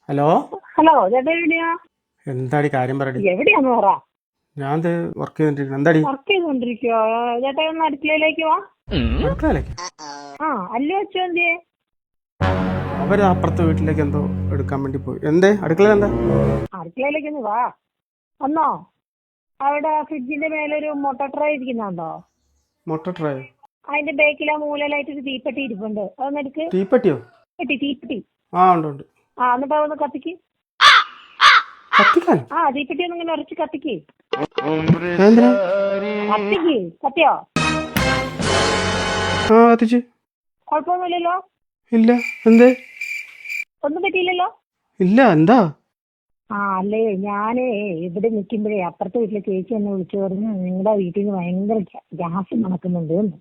Hello hello ചേട്ടാ എവിടെയാ? എന്താടി കാര്യം പറയടി. എവിടെയാന്ന് പറ. ഞാൻ വർക്ക് ചെയ്തിട്ടിരിക്കുന്നു. എന്താടി വർക്ക് ചെയ്തോണ്ടിരിക്കോ? ചേട്ടാ ഒന്ന് അടുക്കളയിലേക്ക് വാ. അടുക്കളയിലേക്ക്? ആ അല്ലു അച്ഛൻ എന്തിയെ? അവര് അപ്പുറത്തെ വീട്ടിലേക്ക് എന്തോ എടുക്കാൻ വേണ്ടി പോയി. എന്തേ അടുക്കളയിൽ എന്താ? അടുക്കളയിലേക്ക് ഒന്ന് വാ. വന്നോ? അവിടെ ഫ്രിഡ്ജിന്റെ മേലൊരു മുട്ട ട്രേ ഇരിക്കുന്നുണ്ടോ? മുട്ട ട്രേ? അതിന്റെ ബേക്കിലെ മൂലയിലായിട്ട് ഒരു തീപ്പെട്ടി ഇരിപ്പുണ്ട്. അതൊന്ന് എടുക്ക്. തീപ്പെട്ടിയോ? തീപ്പെട്ടി. ആ ഉണ്ട് ഉണ്ട്. ആ എന്നിട്ട് അതൊന്ന് കത്തിക്ക്. കത്തിക്കാൻ? ആ തീപ്പെട്ടി ഒന്ന് ഇങ്ങനെ ഉരച്ച് കത്തിക്ക്. എന്തിനാ? കത്തിക്ക്. കത്തിയോ? ആ കത്തിച്ച്. കുഴപ്പമൊന്നുമില്ലല്ലോ? ഇല്ല. എന്തേ? ഒന്നും പറ്റിയില്ലല്ലോ? ഇല്ല. എന്താ? ആ അല്ലേ, ഞാനേ ഇവിടെ നിൽക്കുമ്പോഴേ അപ്പുറത്തെ വീട്ടിലെ ചേച്ചി എന്നെ വിളിച്ചു പറഞ്ഞു നിങ്ങളുടെ വീട്ടിൽ നിന്ന് ഭയങ്കര ഗ്യാസ് മണക്കുന്നുണ്ട് എന്ന്.